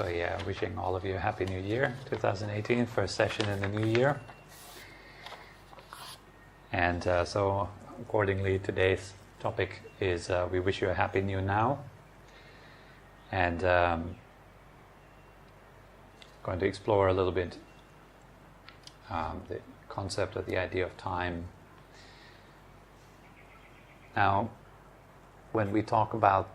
So yeah, wishing all of you a Happy New Year, 2018, first session in the new year. And so accordingly, today's topic is we wish you a Happy New Now. And going to explore a little bit the concept of the idea of time. Now, when we talk about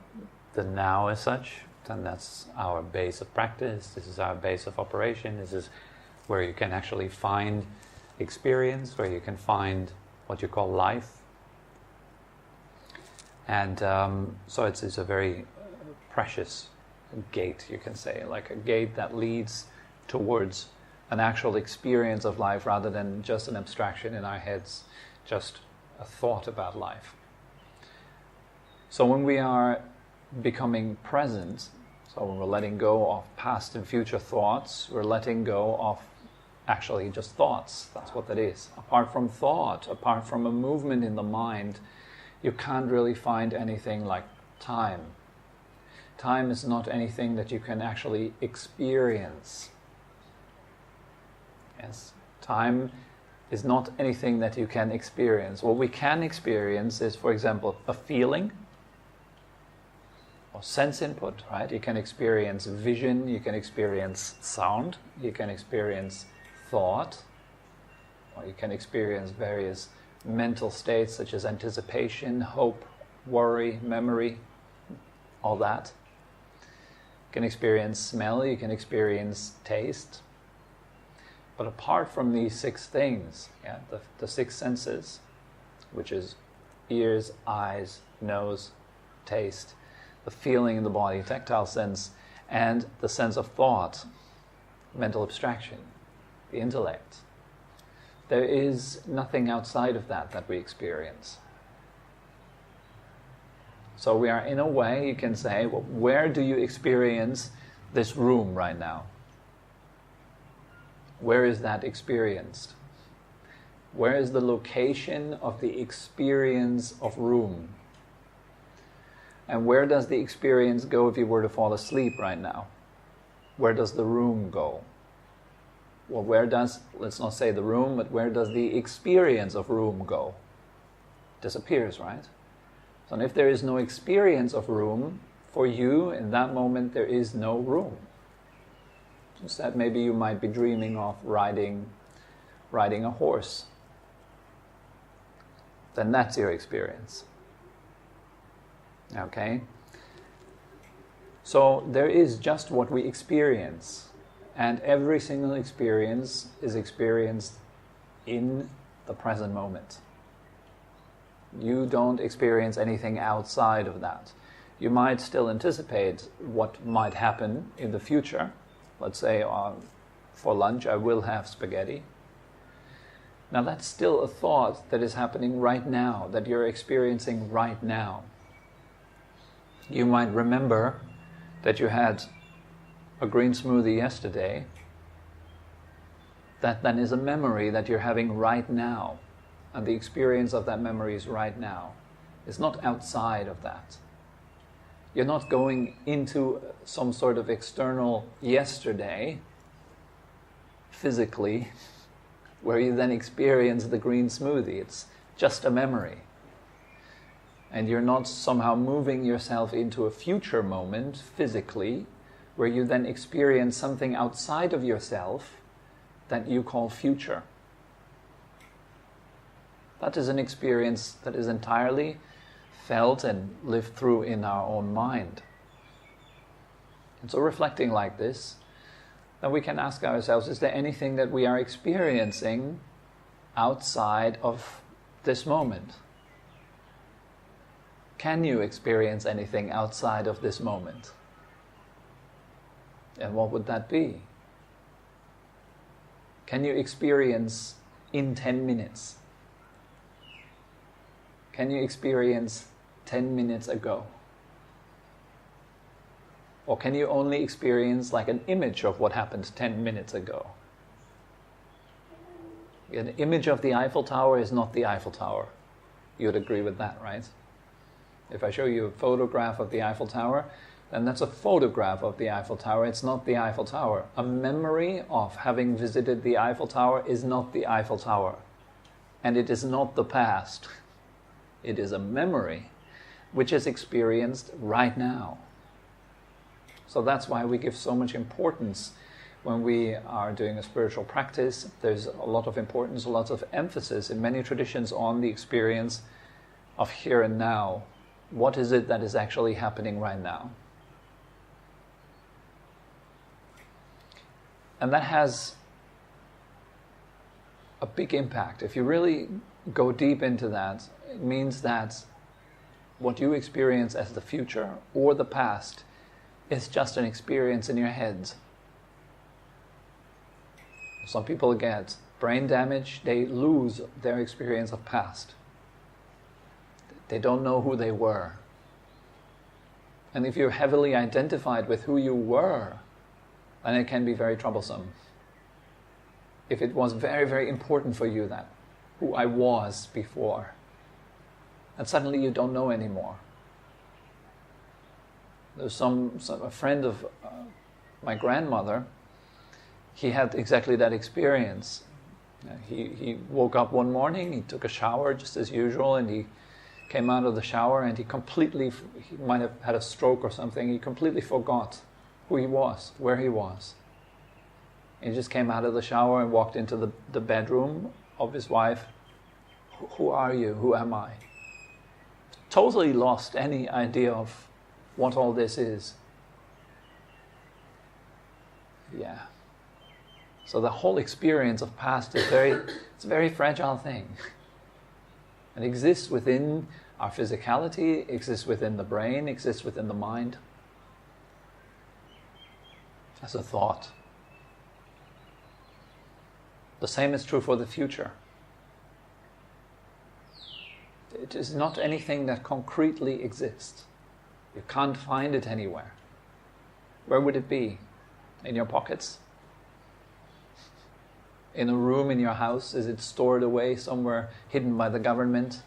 the now as such, then that's our base of practice, this is our base of operation, this is where you can actually find experience, where you can find what you call life. And so it's a very precious gate, you can say, like a gate that leads towards an actual experience of life rather than just an abstraction in our heads, just a thought about life. So when we are becoming present, so when we're letting go of past and future thoughts, we're letting go of actually just thoughts. That's what that is. Apart from thought, apart from a movement in the mind, you can't really find anything like time. Time is not anything that you can actually experience. Yes, time is not anything that you can experience. What we can experience is, for example, a feeling, or sense input, right? You can experience vision, you can experience sound, you can experience thought, or you can experience various mental states such as anticipation, hope, worry, memory, all that. You can experience smell, you can experience taste. But apart from these six things, the six senses, which is ears, eyes, nose, taste, the feeling in the body, tactile sense, and the sense of thought, mental abstraction, the intellect. There is nothing outside of that we experience. So we are, in a way, you can say, well, where do you experience this room right now? Where is that experienced? Where is the location of the experience of room? And where does the experience go if you were to fall asleep right now? Where does the room go? Well, where does, let's not say the room, but where does the experience of room go? Disappears, right? So if there is no experience of room, for you, in that moment, there is no room. Instead, maybe you might be dreaming of riding a horse. Then that's your experience. Okay? So there is just what we experience, and every single experience is experienced in the present moment. You don't experience anything outside of that. You might still anticipate what might happen in the future. Let's say for lunch I will have spaghetti. Now that's still a thought that is happening right now, that you're experiencing right now. You might remember that you had a green smoothie yesterday. That then is a memory that you're having right now. And the experience of that memory is right now. It's not outside of that. You're not going into some sort of external yesterday, physically, where you then experience the green smoothie. It's just a memory. And you're not somehow moving yourself into a future moment physically, where you then experience something outside of yourself that you call future. That is an experience that is entirely felt and lived through in our own mind. And so reflecting like this, then we can ask ourselves, is there anything that we are experiencing outside of this moment? Can you experience anything outside of this moment? And what would that be? Can you experience in 10 minutes? Can you experience 10 minutes ago? Or can you only experience like an image of what happened 10 minutes ago? An image of the Eiffel Tower is not the Eiffel Tower. You would agree with that, right? If I show you a photograph of the Eiffel Tower, And that's a photograph of the Eiffel Tower. It's not the Eiffel Tower. A memory of having visited the Eiffel Tower is not the Eiffel Tower. And it is not the past. It is a memory which is experienced right now. So that's why we give so much importance when we are doing a spiritual practice. There's a lot of importance, a lot of emphasis in many traditions on the experience of here and now. What is it that is actually happening right now? And that has a big impact. If you really go deep into that, it means that what you experience as the future or the past is just an experience in your head. Some people get brain damage, they lose their experience of past. They don't know who they were. And if you're heavily identified with who you were, then it can be very troublesome. If it was very, very important for you that who I was before, and suddenly you don't know anymore. There's a friend of my grandmother. He had exactly that experience. He woke up one morning, he took a shower just as usual, and he came out of the shower and he might have had a stroke or something, he completely forgot who he was, where he was. He just came out of the shower and walked into the bedroom of his wife. Who are you? Who am I? Totally lost any idea of what all this is. Yeah. So the whole experience of past is it's a very fragile thing. It exists within our physicality, exists within the brain, exists within the mind. As a thought. The same is true for the future. It is not anything that concretely exists. You can't find it anywhere. Where would it be? In your pockets? In a room in your house? Is it stored away somewhere hidden by the government?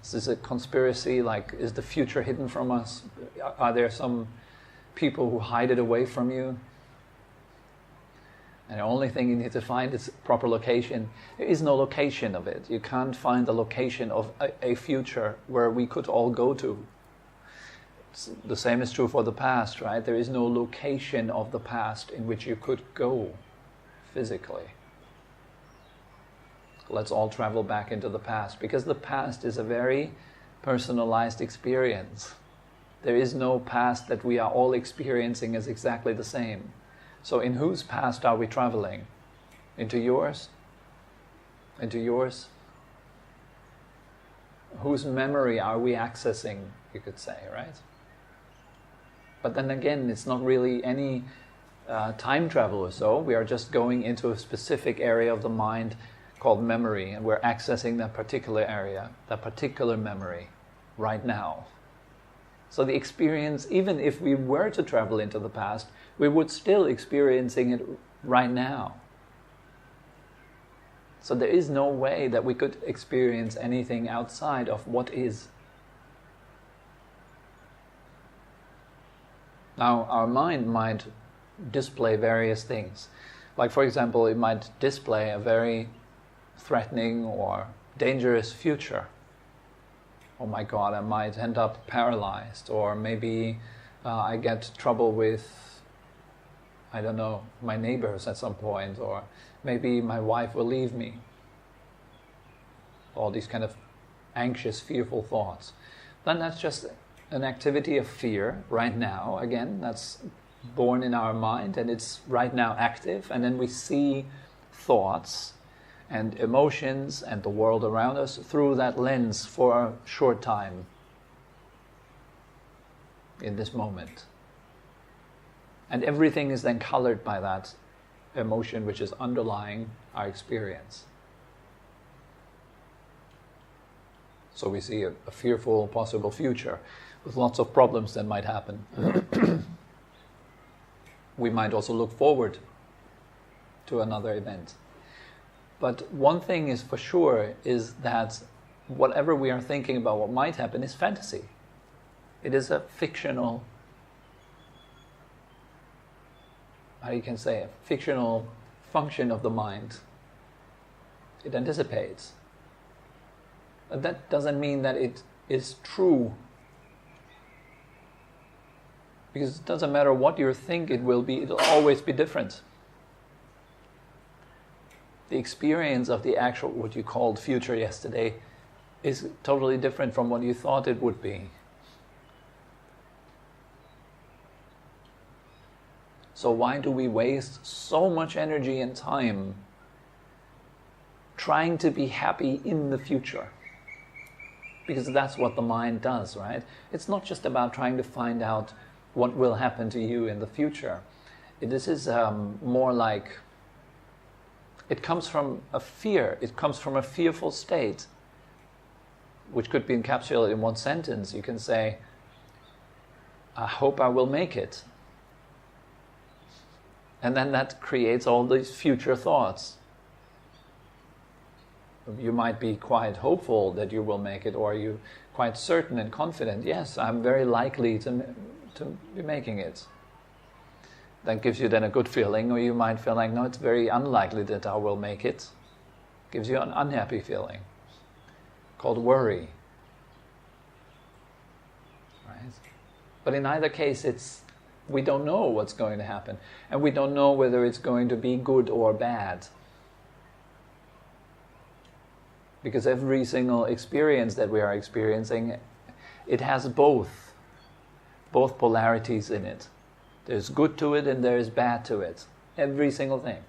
Is this a conspiracy? Like, is the future hidden from us? Are there some people who hide it away from you? And the only thing you need to find is proper location. There is no location of it. You can't find the location of a future where we could all go to. The same is true for the past, right? There is no location of the past in which you could go physically. Let's all travel back into the past, because the past is a very personalized experience. There is no past that we are all experiencing as exactly the same. So in whose past are we traveling? Into yours? Into yours? Whose memory are we accessing, you could say, right? But then again, it's not really any time travel or so. We are just going into a specific area of the mind called memory, and we're accessing that particular area, that particular memory, right now. So the experience, even if we were to travel into the past, we would still experiencing it right now. So there is no way that we could experience anything outside of what is. Now, our mind might display various things. Like, for example, it might display a very threatening or dangerous future. Oh my God, I might end up paralyzed, or maybe I get trouble with, I don't know, my neighbors at some point, or maybe my wife will leave me. All these kind of anxious, fearful thoughts. Then that's just an activity of fear right now. Again, that's born in our mind and it's right now active, and then we see thoughts and emotions and the world around us through that lens for a short time in this moment. And everything is then colored by that emotion which is underlying our experience. So we see a fearful possible future with lots of problems that might happen. We might also look forward to another event. But one thing is for sure is that whatever we are thinking about what might happen is fantasy. It is a fictional how you can say, a fictional function of the mind. It anticipates. But that doesn't mean that it is true. Because it doesn't matter what you think it will be, it'll always be different. The experience of the actual, what you called future yesterday, is totally different from what you thought it would be. So why do we waste so much energy and time trying to be happy in the future? Because that's what the mind does, right? It's not just about trying to find out what will happen to you in the future. This is more like, it comes from a fear, it comes from a fearful state, which could be encapsulated in one sentence. You can say, I hope I will make it. And then that creates all these future thoughts. You might be quite hopeful that you will make it, or you quite certain and confident, yes, I'm very likely to be making it. That gives you then a good feeling, or you might feel like, no, it's very unlikely that I will make it. Gives you an unhappy feeling, called worry. Right? But in either case, we don't know what's going to happen, and we don't know whether it's going to be good or bad. Because every single experience that we are experiencing, it has both polarities in it. There's good to it and there's bad to it. Every single thing.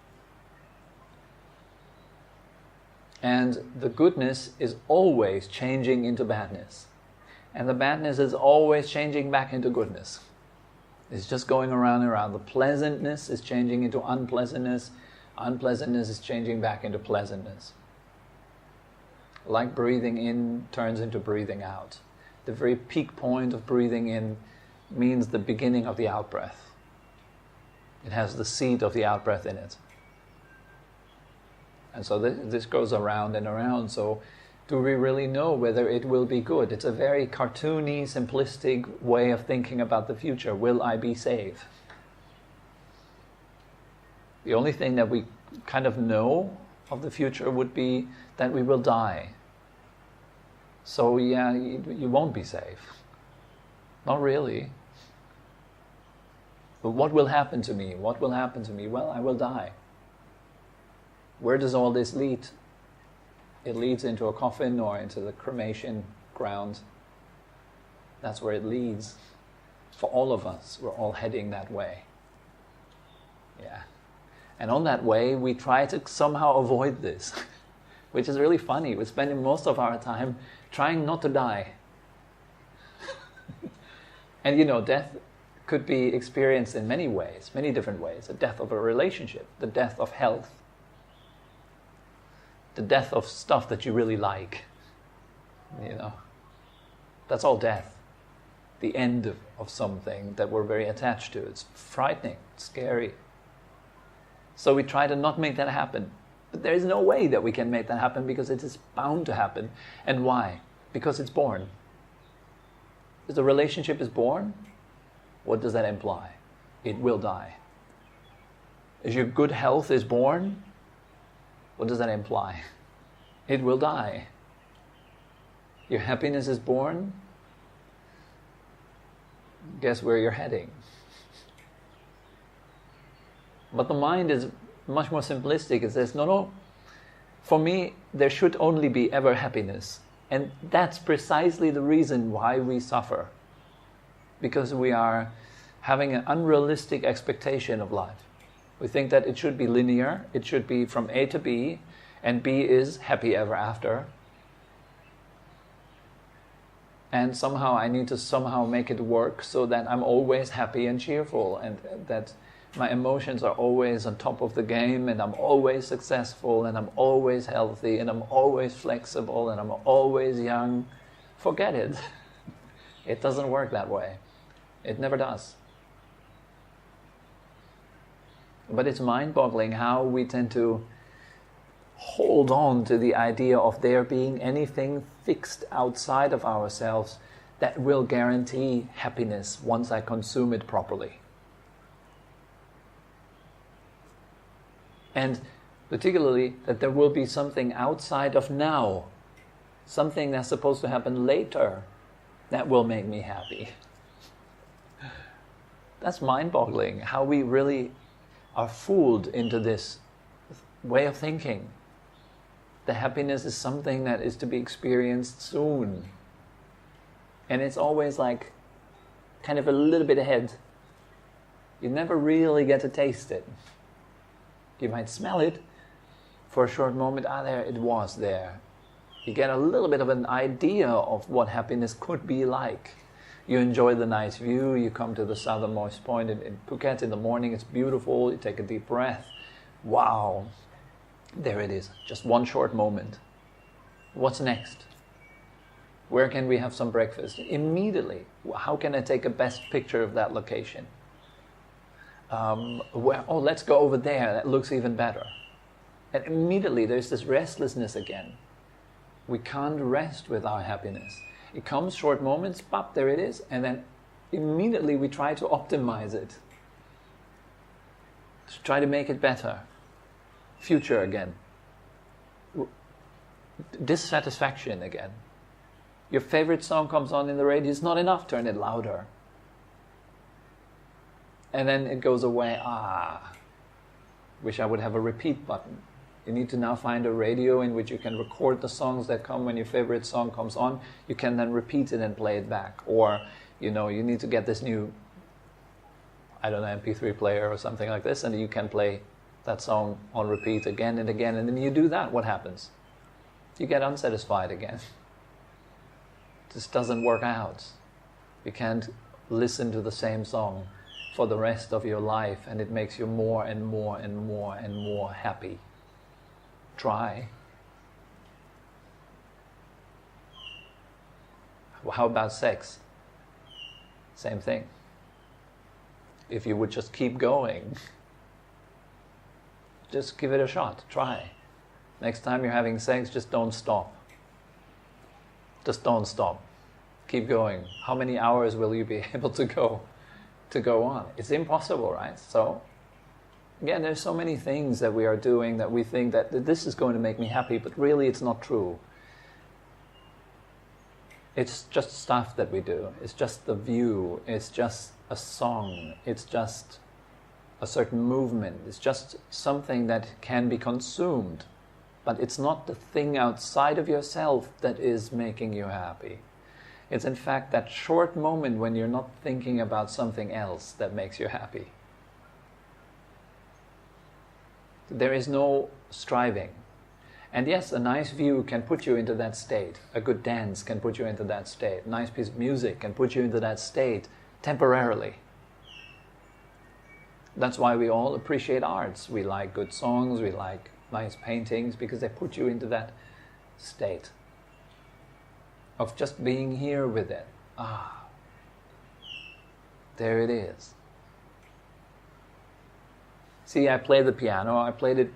And the goodness is always changing into badness. And the badness is always changing back into goodness. It's just going around and around. The pleasantness is changing into unpleasantness. Unpleasantness is changing back into pleasantness. Like breathing in turns into breathing out. The very peak point of breathing in means the beginning of the out-breath. It has the seed of the out-breath in it. And so this goes around and around. So do we really know whether it will be good? It's a very cartoony, simplistic way of thinking about the future. Will I be saved? The only thing that we kind of know of the future would be that we will die. So yeah, you won't be safe. Not really. But what will happen to me? What will happen to me? Well, I will die. Where does all this lead? It leads into a coffin or into the cremation ground. That's where it leads. For all of us, we're all heading that way. Yeah. And on that way, we try to somehow avoid this, which is really funny. We're spending most of our time trying not to die. And death could be experienced in many ways, many different ways. The death of a relationship, the death of health, the death of stuff that you really like. That's all death. The end of something that we're very attached to. It's frightening, scary. So we try to not make that happen. But there is no way that we can make that happen because it is bound to happen. And why? Because it's born. If the relationship is born, what does that imply? It will die. If your good health is born, what does that imply? It will die. Your happiness is born, guess where you're heading? But the mind is much more simplistic. It says, no, for me, there should only be ever happiness. And that's precisely the reason why we suffer. Because we are having an unrealistic expectation of life. We think that it should be linear, it should be from A to B, and B is happy ever after. And somehow I need to make it work so that I'm always happy and cheerful, and that my emotions are always on top of the game, and I'm always successful, and I'm always healthy, and I'm always flexible, and I'm always young. Forget it. It doesn't work that way. It never does. But it's mind-boggling how we tend to hold on to the idea of there being anything fixed outside of ourselves that will guarantee happiness once I consume it properly. And particularly that there will be something outside of now, something that's supposed to happen later, that will make me happy. That's mind-boggling, how we really are fooled into this way of thinking. The happiness is something that is to be experienced soon. And it's always like kind of a little bit ahead. You never really get to taste it. You might smell it for a short moment. There it was there. You get a little bit of an idea of what happiness could be like. You enjoy the nice view, you come to the southernmost point in Phuket in the morning, it's beautiful, you take a deep breath. Wow, there it is, just one short moment. What's next? Where can we have some breakfast? Immediately, how can I take a best picture of that location? Let's go over there, that looks even better. And immediately there's this restlessness again. We can't rest with our happiness. It comes short moments, pop, there it is, and then immediately we try to optimize it. To try to make it better. Future again. Dissatisfaction again. Your favorite song comes on in the radio, it's not enough, turn it louder. And then it goes away, wish I would have a repeat button. You need to now find a radio in which you can record the songs that come when your favorite song comes on. You can then repeat it and play it back. Or, you need to get this new, MP3 player or something like this, and you can play that song on repeat again and again. And then you do that, what happens? You get unsatisfied again. This doesn't work out. You can't listen to the same song for the rest of your life, and it makes you more and more and more and more happy. Try. How about sex? Same thing. If you would just keep going, just give it a shot. Try. Next time you're having sex, just don't stop. Just don't stop. Keep going. How many hours will you be able to go on? It's impossible, right? So again, there's so many things that we are doing that we think that this is going to make me happy, but really it's not true. It's just stuff that we do. It's just the view. It's just a song. It's just a certain movement. It's just something that can be consumed. But it's not the thing outside of yourself that is making you happy. It's in fact that short moment when you're not thinking about something else that makes you happy. There is no striving. And yes, a nice view can put you into that state. A good dance can put you into that state. A nice piece of music can put you into that state temporarily. That's why we all appreciate arts. We like good songs, we like nice paintings, because they put you into that state of just being here with it. There it is. See, I play the piano. I played it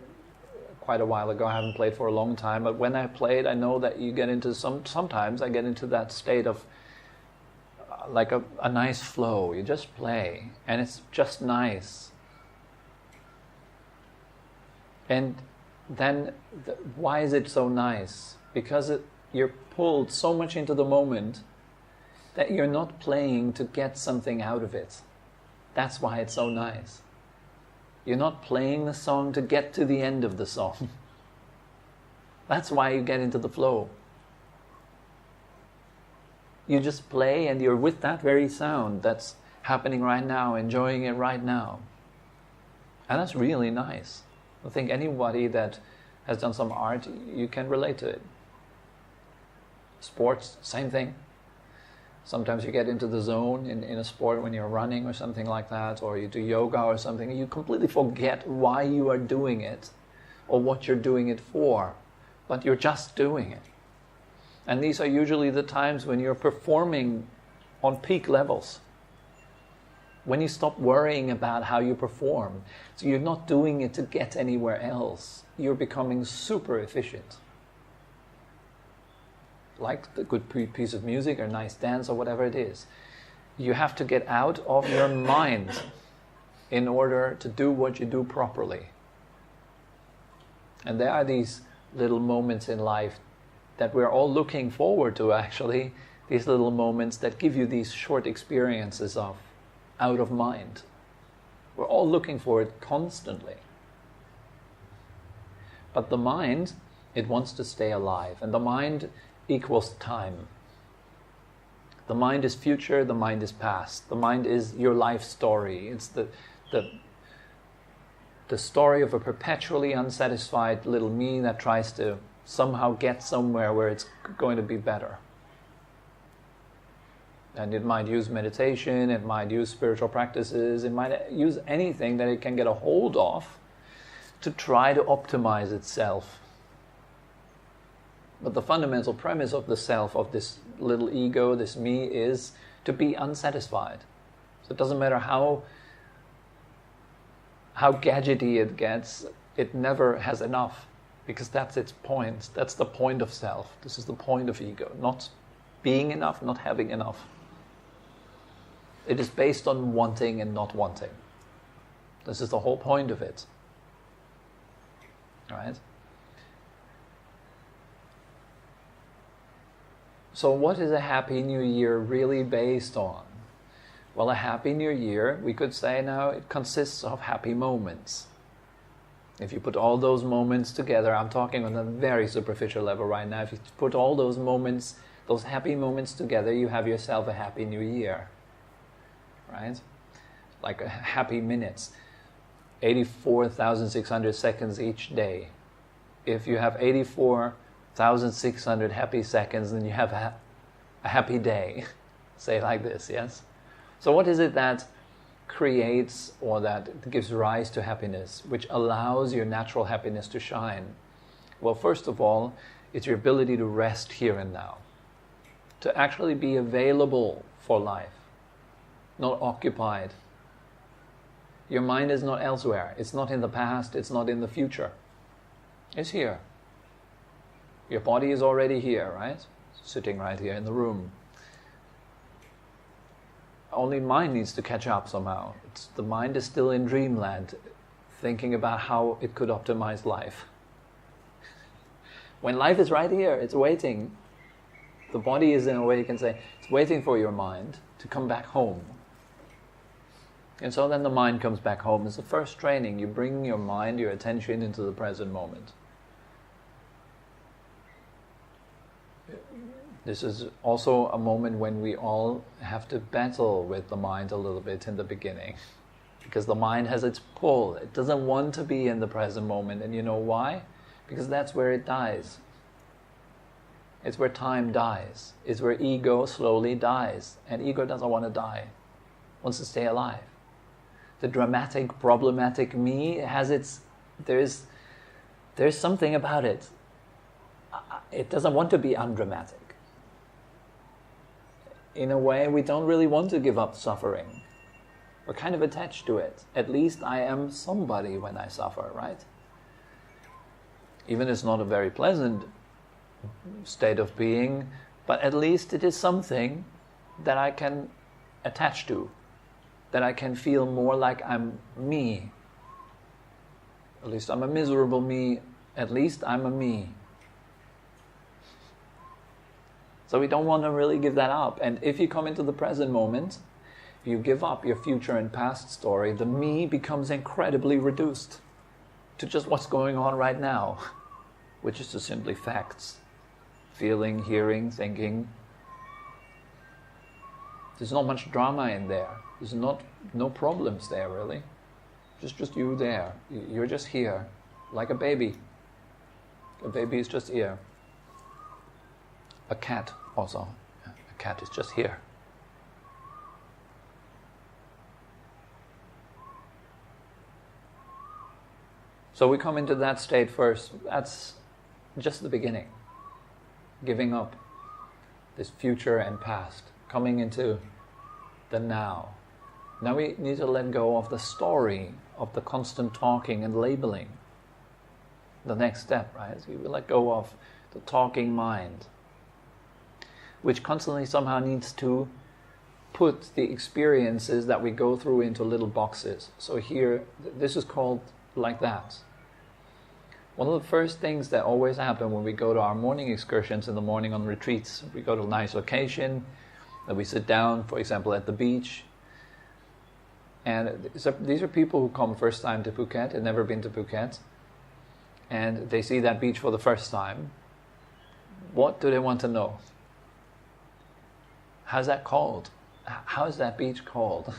quite a while ago. I haven't played for a long time. But when I play it, I know that you get into sometimes I get into that state of like a nice flow. You just play, and it's just nice. And then, why is it so nice? Because you're pulled so much into the moment that you're not playing to get something out of it. That's why it's so nice. You're not playing the song to get to the end of the song. That's why you get into the flow. You just play and you're with that very sound that's happening right now, enjoying it right now. And that's really nice. I think anybody that has done some art, you can relate to it. Sports, same thing. Sometimes you get into the zone in a sport when you're running or something like that, or you do yoga or something, and you completely forget why you are doing it or what you're doing it for, but you're just doing it. And these are usually the times when you're performing on peak levels. When you stop worrying about how you perform, so you're not doing it to get anywhere else. You're becoming super efficient. Like the good piece of music or nice dance or whatever it is. You have to get out of your mind in order to do what you do properly. And there are these little moments in life that we're all looking forward to, actually. These little moments that give you these short experiences of out of mind. We're all looking for it constantly. But the mind, it wants to stay alive. And the mind equals time. The mind is future, the mind is past. The mind is your life story. It's the story of a perpetually unsatisfied little me that tries to somehow get somewhere where it's going to be better. And it might use meditation, it might use spiritual practices, it might use anything that it can get a hold of to try to optimize itself. But the fundamental premise of the self, of this little ego, this me, is to be unsatisfied. So it doesn't matter how gadgety it gets, it never has enough, because that's its point. That's the point of self. This is the point of ego. Not being enough, not having enough. It is based on wanting and not wanting. This is the whole point of it. Right? So what is a happy new year really based on? Well, a happy new year, we could say now, it consists of happy moments. If you put all those moments together, I'm talking on a very superficial level right now, if you put all those moments, those happy moments together, you have yourself a happy new year. Right? Like happy minutes. 84,600 seconds each day. If you have 84,600 happy seconds, then you have a happy day. Say it like this, yes? So what is it that creates or that gives rise to happiness, which allows your natural happiness to shine? Well, first of all, it's your ability to rest here and now. To actually be available for life. Not occupied. Your mind is not elsewhere. It's not in the past. It's not in the future. It's here. Your body is already here, right? Sitting right here in the room. Only mind needs to catch up somehow. The mind is still in dreamland, thinking about how it could optimize life. When life is right here, it's waiting. The body is, in a way you can say, it's waiting for your mind to come back home. And so then the mind comes back home. It's the first training. You bring your mind, your attention into the present moment. This is also a moment when we all have to battle with the mind a little bit in the beginning. Because the mind has its pull. It doesn't want to be in the present moment. And you know why? Because that's where it dies. It's where time dies. It's where ego slowly dies. And ego doesn't want to die. It wants to stay alive. The dramatic, problematic me has its... There's something about it. It doesn't want to be undramatic. In a way, we don't really want to give up suffering. We're kind of attached to it. At least I am somebody when I suffer, right? Even it's not a very pleasant state of being, but at least it is something that I can attach to, that I can feel more like I'm me. At least I'm a miserable me, at least I'm a me. So we don't want to really give that up. And if you come into the present moment, if you give up your future and past story, the me becomes incredibly reduced to just what's going on right now, which is just simply facts. Feeling, hearing, thinking. There's not much drama in there. There's no problems there, really. Just you there. You're just here, like a baby. A baby is just here. A cat also. A cat is just here. So we come into that state first. That's just the beginning. Giving up this future and past. Coming into the now. Now we need to let go of the story of the constant talking and labeling. The next step, right? So we let go of the talking mind, which constantly somehow needs to put the experiences that we go through into little boxes. So here, this is called like that. One of the first things that always happen when we go to our morning excursions in the morning on retreats, we go to a nice location, and we sit down, for example, at the beach. And these are people who come first time to Phuket, have never been to Phuket, and they see that beach for the first time. What do they want to know? How's that called? How's that beach called?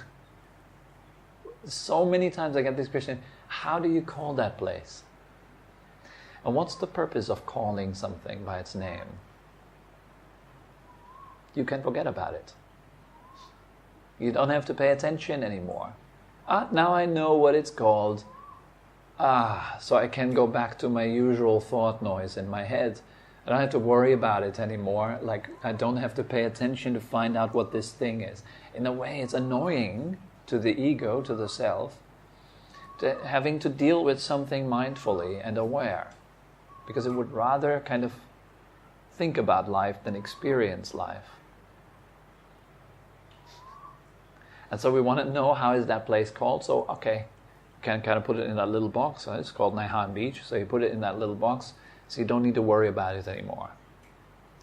So many times I get this question, how do you call that place? And what's the purpose of calling something by its name? You can forget about it. You don't have to pay attention anymore. Now I know what it's called. So I can go back to my usual thought noise in my head. I don't have to worry about it anymore. Like, I don't have to pay attention to find out what this thing is. In a way, it's annoying to the ego, to the self, having to deal with something mindfully and aware. Because it would rather kind of think about life than experience life. And so we want to know, how is that place called? So, okay, you can kind of put it in that little box. It's called Naihan Beach. So you put it in that little box, so you don't need to worry about it anymore.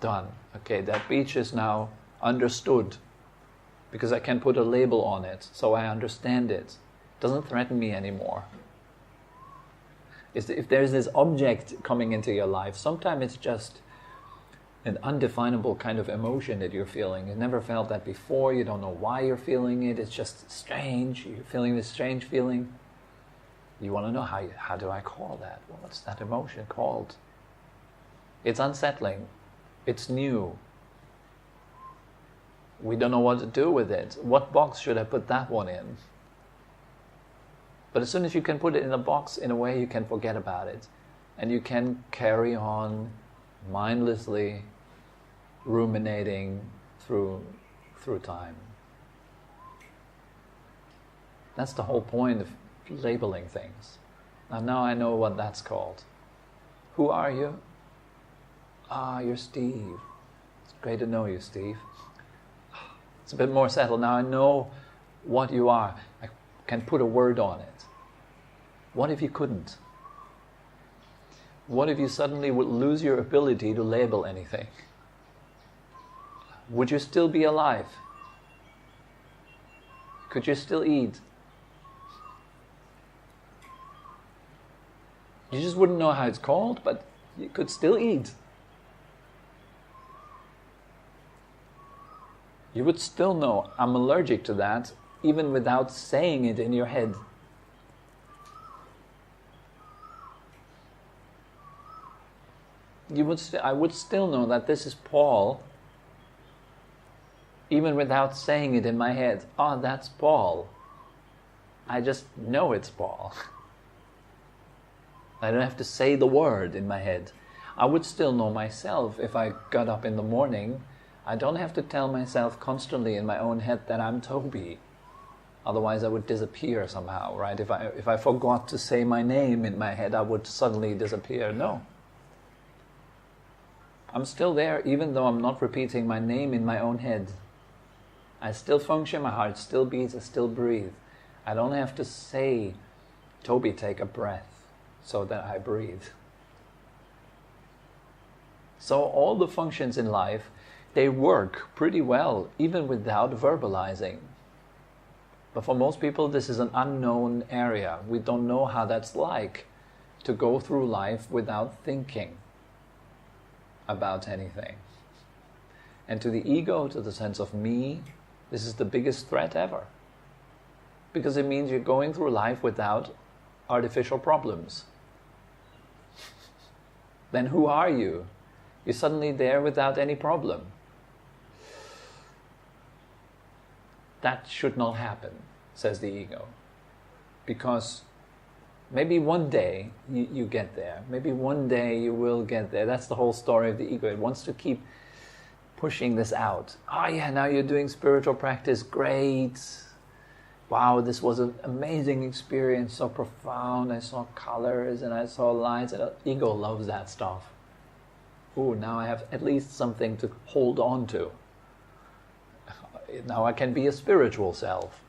Done. Okay, that beach is now understood, because I can put a label on it, so I understand it. It doesn't threaten me anymore. If there's this object coming into your life, sometimes it's just an undefinable kind of emotion that you're feeling. You never felt that before, you don't know why you're feeling it, it's just strange, you're feeling this strange feeling. You want to know, how do I call that? Well, what's that emotion called? It's unsettling, it's new. We don't know what to do with it. What box should I put that one in? But as soon as you can put it in a box, in a way you can forget about it. And you can carry on mindlessly ruminating through time. That's the whole point of labeling things. Now I know what that's called. Who are you? You're Steve. It's great to know you, Steve. It's a bit more settled. Now I know what you are. I can put a word on it. What if you couldn't? What if you suddenly would lose your ability to label anything? Would you still be alive? Could you still eat? You just wouldn't know how it's called, but you could still eat. You would still know, I'm allergic to that, even without saying it in your head. I would still know that this is Paul, even without saying it in my head. That's Paul. I just know it's Paul. I don't have to say the word in my head. I would still know myself if I got up in the morning. I don't have to tell myself constantly in my own head that I'm Tobi. Otherwise I would disappear somehow, right? If I forgot to say my name in my head, I would suddenly disappear. No. I'm still there, even though I'm not repeating my name in my own head. I still function, my heart still beats, I still breathe. I don't have to say, Tobi, take a breath, so that I breathe. So all the functions in life, they work pretty well, even without verbalizing. But for most people, this is an unknown area. We don't know how that's like, to go through life without thinking about anything. And to the ego, to the sense of me, this is the biggest threat ever. Because it means you're going through life without artificial problems. Then who are you? You're suddenly there without any problem. That should not happen, says the ego. Because maybe one day you get there. Maybe one day you will get there. That's the whole story of the ego. It wants to keep pushing this out. Now you're doing spiritual practice. Great. Wow, this was an amazing experience, so profound. I saw colors and I saw lights. And the ego loves that stuff. Ooh, now I have at least something to hold on to. Now I can be a spiritual self.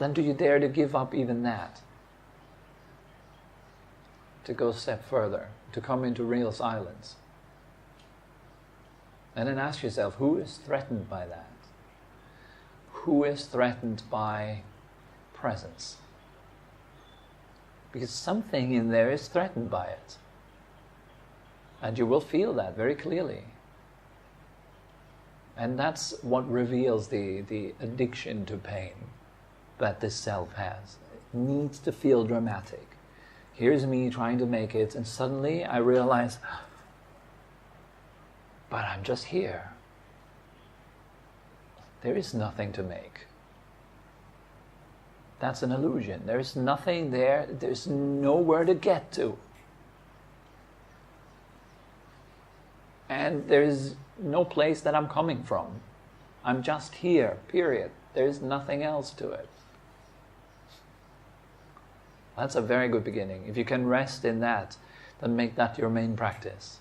then do you dare to give up even that? To go a step further, to come into real silence. And then ask yourself, who is threatened by that? Who is threatened by presence? Because something in there is threatened by it. And you will feel that very clearly. And that's what reveals the addiction to pain that this self has. It needs to feel dramatic. Here's me trying to make it, and suddenly I realize, but I'm just here. There is nothing to make. That's an illusion. There is nothing there. There's nowhere to get to. And there is no place that I'm coming from. I'm just here, period. There's nothing else to it. That's a very good beginning. If you can rest in that, then make that your main practice.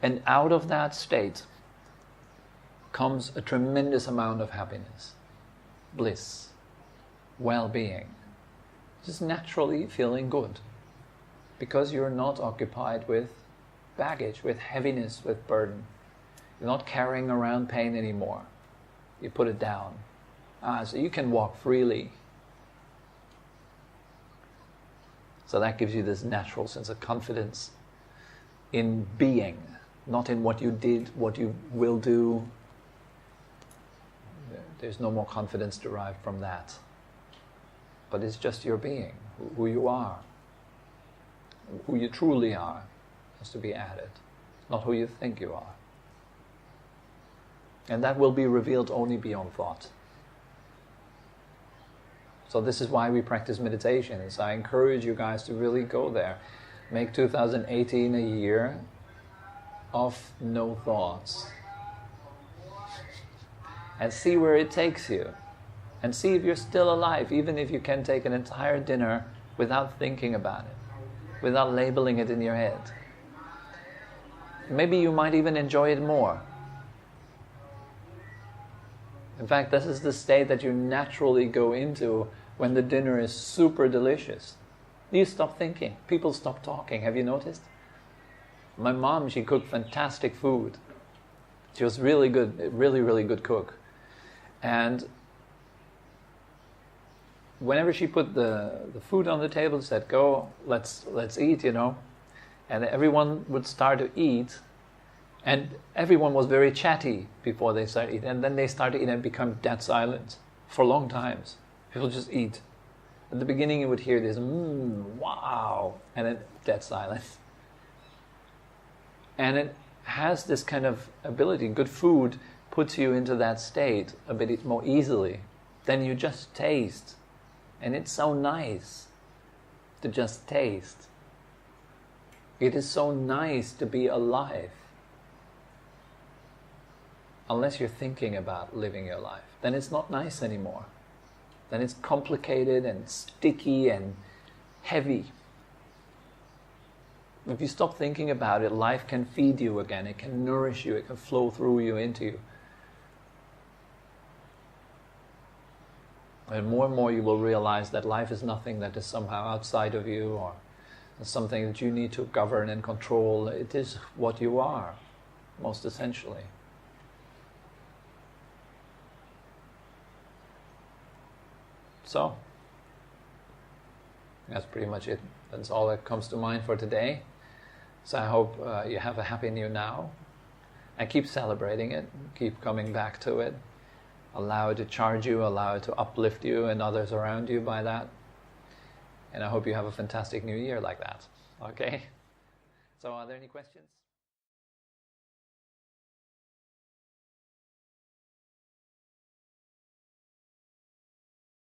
And out of that state comes a tremendous amount of happiness, bliss, well-being. Just naturally feeling good. Because you're not occupied with baggage, with heaviness, with burden. You're not carrying around pain anymore. You put it down. So you can walk freely. So that gives you this natural sense of confidence in being, not in what you did, what you will do. There's no more confidence derived from that. But it's just your being, who you are, who you truly are, has to be added, not who you think you are. And that will be revealed only beyond thought. So this is why we practice meditation. Is I encourage you guys to really go there. Make 2018 a year of no thoughts. And see where it takes you. And see if you're still alive, even if you can take an entire dinner without thinking about it, without labeling it in your head. Maybe you might even enjoy it more. In fact, this is the state that you naturally go into when the dinner is super delicious. You stop thinking. People stop talking. Have you noticed? My mom, she cooked fantastic food. She was really good, really, really good cook. And whenever she put the food on the table, she said, go, let's eat, And everyone would start to eat. And everyone was very chatty before they started eating. And then they started eating and become dead silent for long times. People just eat. At the beginning you would hear this, wow, and then dead silence. And it has this kind of ability. Good food puts you into that state a bit more easily. Then you just taste. And it's so nice to just taste. It is so nice to be alive. Unless you're thinking about living your life, then it's not nice anymore. Then it's complicated and sticky and heavy. If you stop thinking about it, life can feed you again. It can nourish you. It can flow through you, into you. And more you will realize that life is nothing that is somehow outside of you or something that you need to govern and control. It is what you are, most essentially. So, that's pretty much it. That's all that comes to mind for today. So I hope you have a happy new now. And keep celebrating it. Keep coming back to it. Allow it to charge you. Allow it to uplift you and others around you by that. And I hope you have a fantastic new year like that. Okay? So are there any questions?